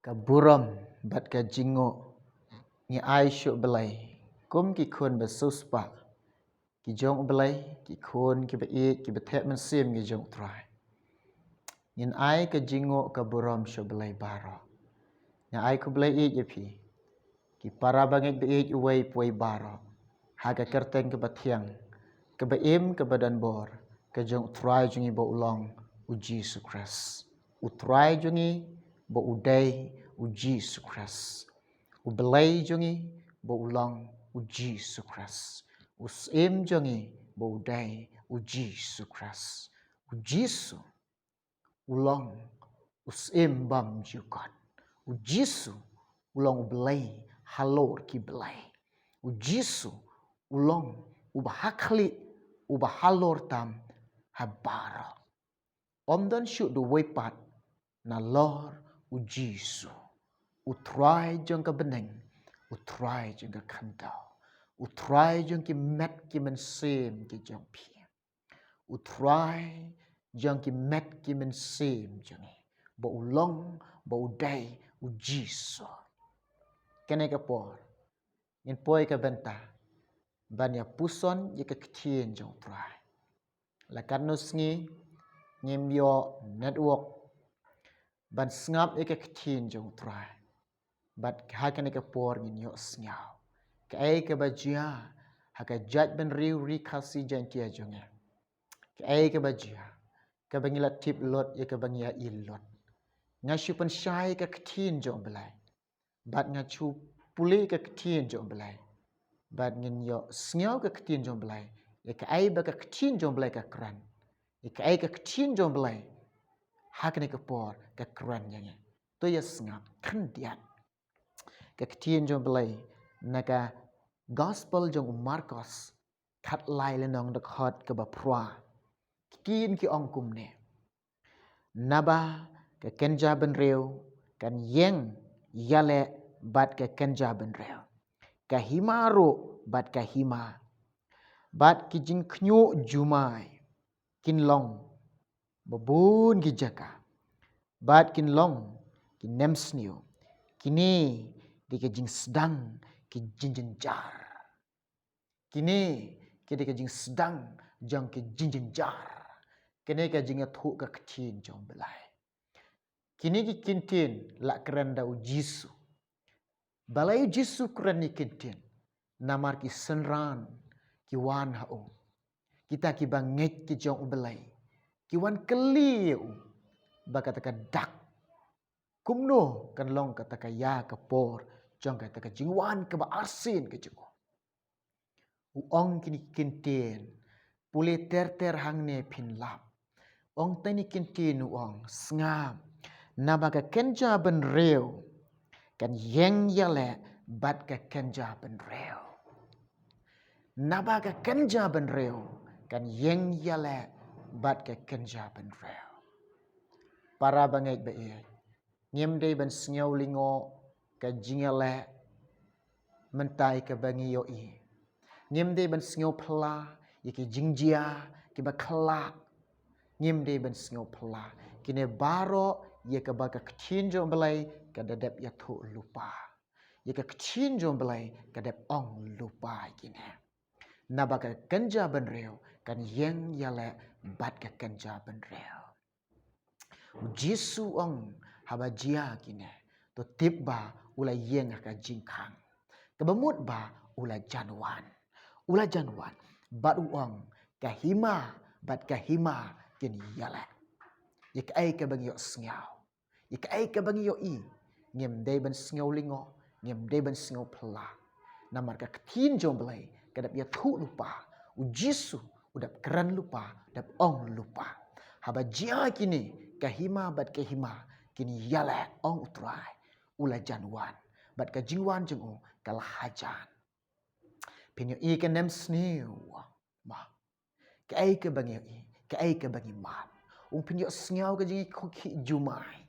Ka buram bat ka jingo ngi ai syuk belai kum ki khun ba suspa ki jong belai ki khun ki ba e ki ba the man sim ki jong trai ngin ai ka jingo ka buram syuk belai baro nga ai ku belai e phi ki para bangek ba e uwai puai baro ha ka kerteng ka ba thiang ka ba em ka ba dan bor ka jong trai jungi ba ulong u Jesus Christ u trai jungi ba udai u Jesus Christ u belai jungi ba ulang u Jesus Christ u sem jungi ba udai u Jesus Christ u Jesus ulang u sem bam jukat u Jesus ulang u belai halor ki belai u Jesus ulang u bahakli u bahalor tam habara omdan syuk du wepat na lor u Jesus u try jong ka beneng u try jong ka khandau u try jong ki met ki men sem ki jong phi u try jong ki met ki men sem jong ba u long ba u dai u Jesus kene ka por in poi ka benta ban ya puson ye ka kthien jong try la kanus ngi ngim yo network ban snap ye ka kthien jong try bat ha kene ka por ngin yo snyao ka ai ka ba jia ha ka judge ben riu ri khasi jan tia jonge ka ai ka ba jia ka bangila tip lot ye ka bangia il lot nga shupan shai ka kthien jong belai bat nga chu puli ka kthien jong belai bat ngin yo snyao ka kthien jong belai ye ka ai ba ka kthien jong belai ka kran ye ka ai ka kthien jong belai ha kene ka por ka kran yange to ya snap khan diat ka kthien jong belai na ka gospel jong Marcos khat lai le nong da khot ka ba phra kin ki ong kum ne naba ka kenja ben reu kan yeng yale bat ka kenja ben reu ka himaro bat ka hima bat ki jing knyo jumai kin long babun ki jaka bat kin long ki nemsnio kini di ka jing sedang ki jinjin jar kini ki di ka jing sedang jang ki jinjin jar kene ka jing thu ka khthin jong belai kini ki kintin la keranda u jisu balai jisu kran ni kintin namar ki senran ki wan hau kita ki banget ki jong belai ki wan keliu bakata ka dak kumno kan long kata ka ya ka por jong kata ka jingwan ka ba arsin ke jiko u ong kini kintin pule ter hang ne phin lap ong tani kintin u ong sngam nabaga kenja ben reu kan yeng yale bat ka kenja ben reu nabaga kenja ben reu kan yeng yale bat ka kenja ben reu para bangai ba e ngem dei ben sngau lingo ka jingale mentai ka bangi yo i ngem dei ben sngau phla ye ki jingjia ki ba khla ngem dei ben sngau phla kine baro ye ka ba ka khthin jong belai ka dadap ya thu lupa ye ka khthin jong belai ka dap ong lupa kine na ba ka kanja ben reu kan yeng yale bat ka kanja ben reu Jisu ong haba jia kine to tip ba ula yeng ka jingkhang ka bamut ba ula janwan bat uong ka hima bat ka hima kin yale ye ka ai ka bang yo sngau ye ka ai ka bang yo i ngem dei ban sngau lingo ngem dei ban sngau phla namar ka khthin jong belai ka dap ya thu lupa u Jisu udap kran lupa dap ong lupa haba jia kini ka hima bat ka hima kini yale ong utrai ula janwan bat ka jingwan jeng o kal hajan pinyo i ka nem sniu ma ka ai ka bang yo i ka ai ka bang ma pinyo sngau ka jingi khoki jumai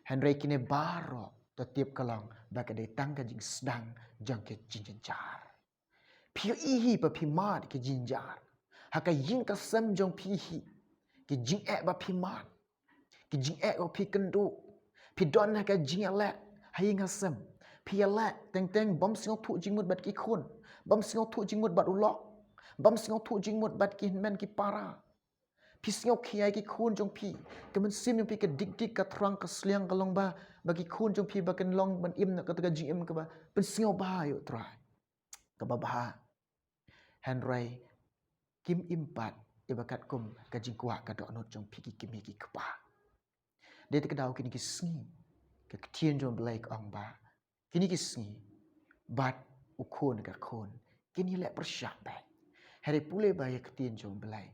Henry kine baro to tiap kalong ba ka dei tang ka jing sedang jang ke jinjar Pio ihi pa pimat ke jinjar. Haka yin ka sem jong pihi. Ke jing ek ba pimat. Ke jing ek ba pi kendu. Pidon na ka jingale hai ngasem. Piala teng bom singok thu jingmut bat ki khun. Bom singok thu jingmut bat ulok. Bom singok thu jingmut bat ki men ki para. Pi singok kiai ki khun jong pi. Kemen sim jong pi ke dik ka terang ka sliang ka long ba. Bagi khun jong pi baken long ban im na ka taga jing im ka ba. Pen singok ba yo trai. Ka ba ba. Henry kim impat ibakat kum ka jingkwa ka do not jong pi ki kimi ki kpa. Dia te kedau kini ki sngi. Ka ketien jong belai ka ong ba. Kini ki sngi. Bat ukun ka khun. Kini lek persyak baik. Hari pule ba ya ketien jong belai.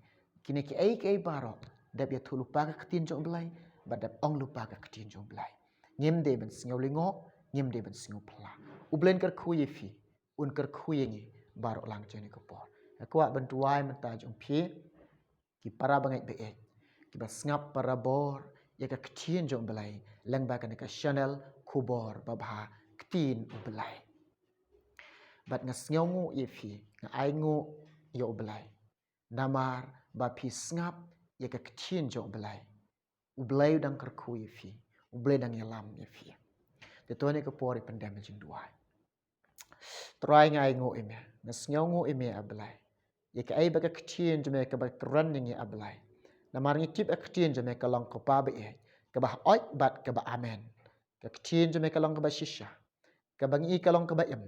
Kini ki ai barok. Dap ya tu lupa ka ketien jong belai. Bat dap ong lupa ka ketien jong belai. Ngem de ben singau lingok. Ngem de ben singau pela. Ublen kar kuye fi. Un kar kuye ngi. Barok lang jani kapor. Aku ak bentuai menta jong pi. Ki para bangai beek. Ki ba ngap para bor. Ya ka ketien jong belai. Lang ba ka Chanel kubor babha ketien belai. Bat ngas ngu ye fi. Nga ai ngu yo belai. Namar ba pi ngap ya ka ketien jong belai. Ublay dang kerku ye fi. Ublay dang yalam ye fi. Tetua ni kapor pendam jing duai. Try ngai ngu ime. Ngas ngu ime ablay. Ya ka ai ba ka ketien jome ka ba kran ni ablay. Namar ngi tip ketien jome ka long ko pa be e. Ka ba oit bat ka ba amen. Ka ketien jome ka long ka ba shisha. Ka ba ngi ka long ka ba im.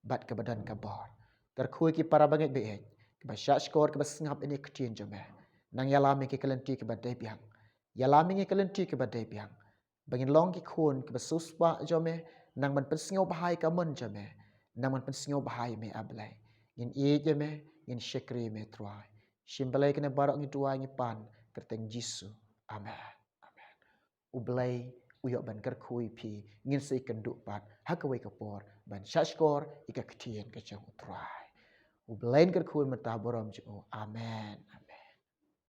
Bat ka ba dan ka bor. Kerku ki para banget be e. Ka ba shashkor ka ba ngap ini ketien jome. Nang yalam ki kalenti ka ba dai biang. Yalam ngi kalenti ka ba dai biang. Bangin long ki khun ka ba suspa jome. Nang man pensingaw bahay ka mon jome. Nang man pensingaw bahay me ablay. Ngin iye jome. Ngin syekri me truay. Shimbalay ka na barok ngi tuay ngi pan. Kerteng Jisu. Amen. Amen. Ublay uyok ban kerkui pi. Ngin sa ikan dupat. Hakaway kapor. Ban syashkor ika ketien ka jang utruay. Ublain kerkui mataborom jeng. Amen.